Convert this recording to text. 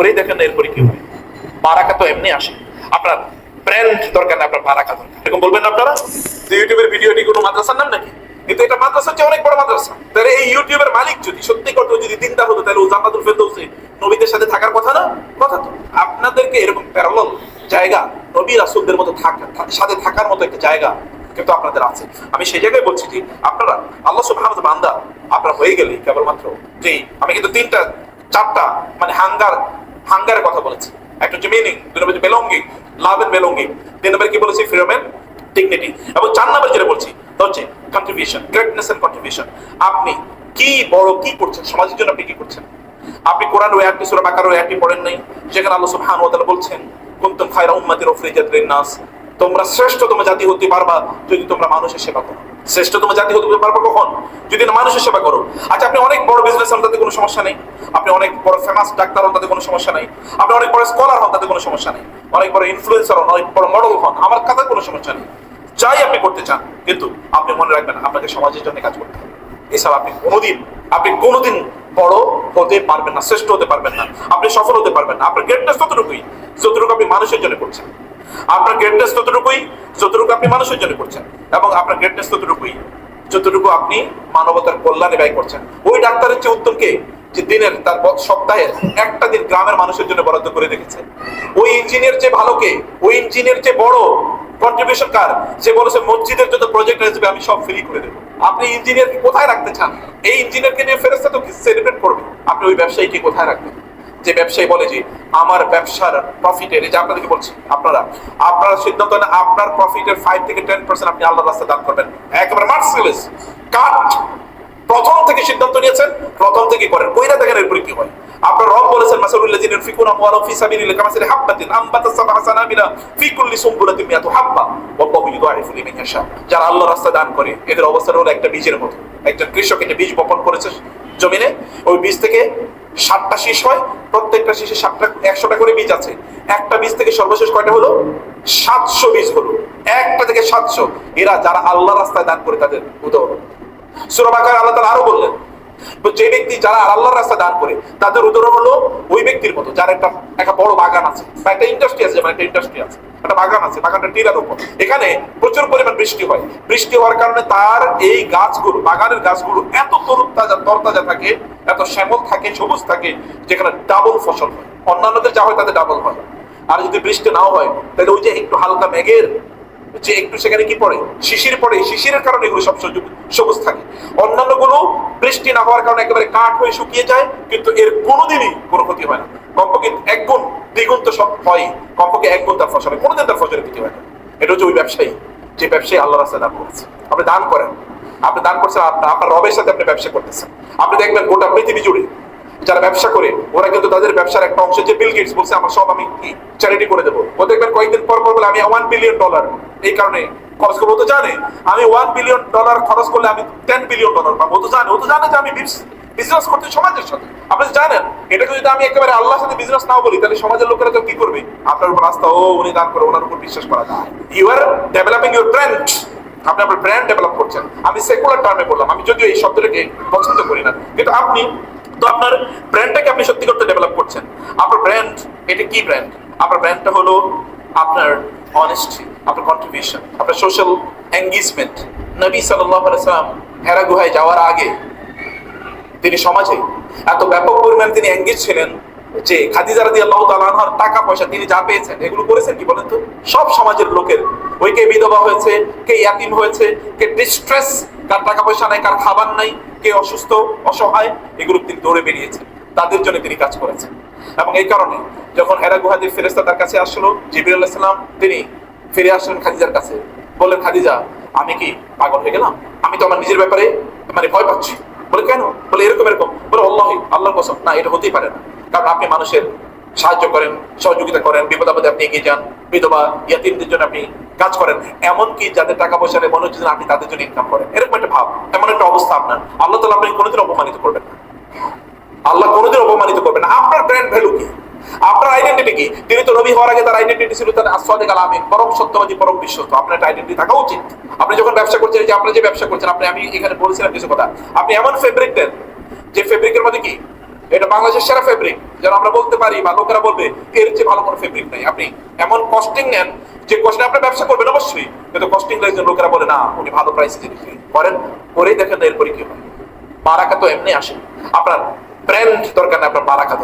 করেই দেখেন না এরপরে কি হয়। বারাকা তো এমনি আসে, আপনার ব্র্যান্ড দরকার না, আপনার বারাকা দরকার। এরকম বলবেন না আপনারা যে ইউটিউবের ভিডিওটি কোনো মাদ্রাসার নাম নাকি? কিন্তু এটা মাদ্রাসার চেয়ে অনেক বড় মাদ্রাসা। তাহলে এই ইউটিউবের মালিক যদি সত্যি করতে যদি দিনদার হতো, তাহলে ও জান্নাতুল ফেরদৌসে নবীদের সাথে থাকার কথা না? কথা তো। আপনাদেরকে এরকম প্যারালাল জায়গা, নবী রাসূলদের মতো সাথে থাকার মতো একটা জায়গা কিন্তু আপনাদের আছে। আমি সেই জায়গায় বলছি যে আপনারা আল্লাহ সুবহানাহু ওয়া তাআলা বান্দা আপনারা হয়ে গেলেই কেবলমাত্র যে আমি কিন্তু তিনটা চারটা মানে হাঙ্গারের কথা বলেছি। একটা হচ্ছে মিনিং, দুই নম্বর হচ্ছে বেলঙ্গিং, লাভ এন্ড বেলঙ্গিং, তিন নম্বর কি বলেছি ফ্রিডম এন্ড ডিগনিটি, এবং চার নম্বর যেটা বলছি তা হচ্ছে কন্ট্রিবিউশন, গ্রেটনেস এন্ড কন্ট্রিবিউশন। আপনি কি বড় কি করছেন সমাজের জন্য, আপনি কি করছেন? আপনি কোরআন ওই আয়াতটি সূরা বাকারার ওই আয়াতটি পড়েন নাই যেখানে আল্লাহ সুবহানাহু ওয়া তাআলা বলছেন কুনতুম খায়রা উম্মাতিন উখরিজাত লিন-নাস, তোমরা শ্রেষ্ঠতম জাতি হতে পারবা যদি তোমরা মানুষের সেবা করো। শ্রেষ্ঠতম জাতি হতে পারবা কখন? যদি না মানুষের সেবা করো। আচ্ছা, আপনি অনেক বড় বিজনেসম্যান, তাতে কোনো সমস্যা নেই। আপনি অনেক বড় ফেমাস ডাক্তার হন, তাতে কোনো সমস্যা নেই। আপনি অনেক বড় স্কলার হন, তাতে কোনো সমস্যা নেই। অনেক বড় ইনফ্লুয়েন্সার হন, অনেক বড় মডেল হন, আমার কাছে কোনো সমস্যা নেই। যাই আপনি করতে চান, কিন্তু আপনি মনে রাখবেন আপনাকে সমাজের জন্য কাজ করতে হবে। এছাড়া আপনি কোনোদিন বড় হতে পারবেন না, শ্রেষ্ঠ হতে পারবেন না, আপনি সফল হতে পারবেন না। আপনার গ্রেটনেস ততটুকুই যতটুকু আপনি মানুষের জন্য করছেন। আপনার গ্রেটনেস ততটুকুই যতটুকু আপনি মানুষের জন্য করছেন, এবং আপনার গ্রেটনেস ততটুকুই যতটুকু আপনি মানবতার কল্যাণে ব্যয় করছেন। ওই ডাক্তারের চেয়ে উত্তম কে যে দিনের তার সপ্তাহের একটা দিন গ্রামের মানুষের জন্য বরাদ্দ করে রেখেছে? ওই ইঞ্জিনিয়ার যে ভালো কে, ওই ইঞ্জিনিয়ার যে বড় কন্ট্রিবিউশন কার, যে বলেছে মসজিদের যত প্রজেক্ট আসবে আমি সব ফ্রি করে দেবো। আপনি ইঞ্জিনিয়ারকে কোথায় রাখতে চান? এই ইঞ্জিনিয়ারকে নিয়ে ফেরেশতা তো সেলিব্রেট করবে। আপনি ওই ব্যবসায়ীকে কোথায় রাখবেন যে ব্যবসায়ী বলে যে আমার ব্যবসার প্রফিটের, এই যে আপনাদেরকে বলছি, আপনারা সিদ্ধান্ত নেন আপনার প্রফিটের 5 থেকে 10% আপনি আল্লাহর রাস্তায় দান করবেন। একেবারে মার্সিলেস কাট, প্রথম থেকে সিদ্ধান্ত নিয়েছেন, প্রথম থেকে করেন। কইরা দেখেন এরপরে কি হয়। আপনার রব বলেছেন মাসালুল্লাযিনা ইউনফিকুনা আমওয়ালাহুম ফি সাবিলিল্লাহি কামাসালি হাববাতিন আনবাতাত সাবআ সানাবিলা ফি কুল্লি সুমবুলাতিন মিয়াতু হাব্বা ওয়াল্লাহু ইউদাইফু লিমান ইয়াশা। যারা আল্লাহর রাস্তায় দান করে এদের অবস্থা হলো একটা বীজের মতো। একজন কৃষক একটা বীজ বপন করেছে জমিনে, ওই বীজ থেকে 7টা শীষ হয়, প্রত্যেকটা শীষে 100টা করে বীজ আছে। একটা বীজ থেকে সর্বশেষ কয়টা হলো? 700 বীজ হলো। একটা থেকে 700। এরা যারা আল্লাহর রাস্তায় দান করে তাদের উদাহরণ। সূরা বাকারায় আল্লাহ তাআলা আরো বললেন যে ব্যক্তি যারা আল্লাহর রাস্তায় দান করে তাদের উদাহরণ হলো ওই ব্যক্তির মতো যার একটা বড় বাগান আছে বা একটা ইন্ডাস্ট্রি আছে, যেমন একটা ইন্ডাস্ট্রি আছে, একটা বাগান আছে, বাগানটা টিলার উপর, এখানে প্রচুর পরিমাণ বৃষ্টি হয়। বৃষ্টি হওয়ার কারণে তার এই গাছগুলো, বাগানের গাছগুলো এত তরতাজা থাকে, এত শ্যামল থাকে, সবুজ থাকে, যেখানে ডাবল ফসল হয়। অন্যান্যদের যা হয় তাদের ডাবল হয়। আর যদি বৃষ্টি নাও হয় তাহলে ওই যে একটু হালকা মেঘের যে একটু সেখানে কি পড়ে, শিশির পড়ে, শিশিরের কারণে এগুলো সব সবুজ থাকে। অন্যান্য গুলো বৃষ্টি না হওয়ার কারণে একেবারে কাঠ হয়ে শুকিয়ে যায়, কিন্তু এর কোনোদিনই কোনো ক্ষতি হয় না। কমপক্ষে 1 গুণ 2 গুণ তো সব হয়, কমপক্ষে 1 গুণ তার ফসলে, কোনোদিন তার ফসলের ক্ষতি হয় না। এটা হচ্ছে ওই ব্যবসায়ী, যে ব্যবসায়ী আল্লাহর রাস্তায় দান করেছে। আপনি দান করেন, আপনি দান করছেন, আপনার রবের সাথে আপনি ব্যবসা করতেছেন। আপনি দেখবেন গোটা পৃথিবী জুড়ে যারা ব্যবসা করে ওরা কিন্তু তাদের ব্যবসার একটা অংশ, যে বিল গেটস বলছে আমার সব আমি চ্যারিটি করে দেবো, ও দেখবেন কয়েকদিন পর বলে আমি $1 বিলিয়ন এই কারণে খরচ করবো। ও তো জানে আমি $1 বিলিয়ন খরচ করলে আমি $10 বিলিয়ন পাবো। ও তো জানে যে আমি বিজনেস করতে সমাজের সাথে। আপনি জানেন এটাকে যদি আমি একেবারে আল্লাহর সাথে বিজনেস নাও বলি, তাহলে সমাজের লোকেরা তো কি করবে? আপনার উপর আস্থা, ও উনি দান করে, ওনার উপর বিশ্বাস করা যায়। You are developing your brand. আপনি আপনার ব্র্যান্ড ডেভেলপ করছেন। আমি সেকুলার টার্মে বললাম, আমি যদিও এই শব্দটাকে পছন্দ করি না, কিন্তু আপনি তো আপনার ব্র্যান্ডটাকে আপনি সত্যি করতে ডেভেলপ করছেন। আপনার ব্র্যান্ড, এটা কি ব্র্যান্ড? আপনার ব্র্যান্ডটা হলো আপনার অনেস্টি, আপনার কন্ট্রিবিউশন, আপনার সোশ্যাল এঙ্গেজমেন্ট। নবী সাল্লাল্লাহু আলাইহি ওয়াসাল্লাম হেরা গুহায় যাওয়ার আগে তিনি সমাজে এত ব্যাপক পরিমাণে তিনি এঙ্গেজ ছিলেন যে খাদিজা রাদিয়াল্লাহু তাআলা আনহার টাকা পয়সা তিনি যা পেয়েছেন এগুলো করেছেন কি বলেন তো? সব সমাজের লোকের, ওই কে বিধবা হয়েছে, কে ইয়াতিম হয়েছে, কে ডিস্ট্রেস, কার টাকা পয়সা নাই, কার খাবার নাই, কে অসুস্থ অসহায়, এগুলো তিনি দৌড়ে বেরিয়েছেন, তাদের জন্য তিনি কাজ করেছেন। এবং এই কারণে যখন হেরা গুহাতে ফেরেশতা তার কাছে আসলো, জিবরিল আলাইহিস সালাম, তিনি ফিরে আসলেন খাদিজার কাছে, বললেন খাদিজা আমি কি পাগল হয়ে গেলাম? আমি তো আমার নিজের ব্যাপারে মানে ভয় পাচ্ছি। বলে কেন? বলে এরকম। বলে আল্লাহর কসম, না এটা হতেই পারে না, কারণ আপনি মানুষের সাহায্য করেন, সহযোগিতা করেন, বিপদ আপদে আপনি এগিয়ে যান, বিধবা ইয়াতিমদের জন্য আপনি কাজ করেন, এমনকি যাদের টাকা পয়সা নেই মনে হচ্ছে আপনি তাদের জন্য ইনকাম করেন। এরকম একটা ভাব, এমন একটা অবস্থা আপনার, আল্লাহ তাআলা আপনি কোনোদিন অপমানিত করবেন না। আল্লাহ কোনোদিন অপমানিত করবেন না। আপনার ব্র্যান্ড ভ্যালু কি? আপনার আইডেন্টিটি কি? তিনি তো নবী হওয়ার আগে তার আইডেন্টিটি ছিল তার আসওয়াদিক আল আমিন, পরম সত্যবাদী, পরম বিশ্বস্ত। আপনার একটা আইডেন্টিটি থাকা উচিত। আপনি যখন ব্যবসা করছেন, যে আপনি যে ব্যবসা করছেন, আমি এখানে বলেছিলাম কিছু কথা, আপনি এমন ফেব্রিক দেন যে ফেব্রিকের মধ্যে কি এটা বাংলাদেশের সেরা ফেব্রিক, যেন আমরা বলতে পারি বা লোকেরা বলবে এর চেয়ে ভালো কোনো ফেব্রিক নাই। আপনি এমন কস্টিং নেন যে কস্টিং আপনি ব্যবসা করবেন অবশ্যই, কিন্তু কস্টিং লোকেরা বলে না উনি ভালো প্রাইসে জিনিস করেন, করেই দেখেন এরপরে কি হয়। বারাকা তো এমনি আসে, আপনার ব্র্যান্ড দরকার না, আপনার বারাকা দরকার।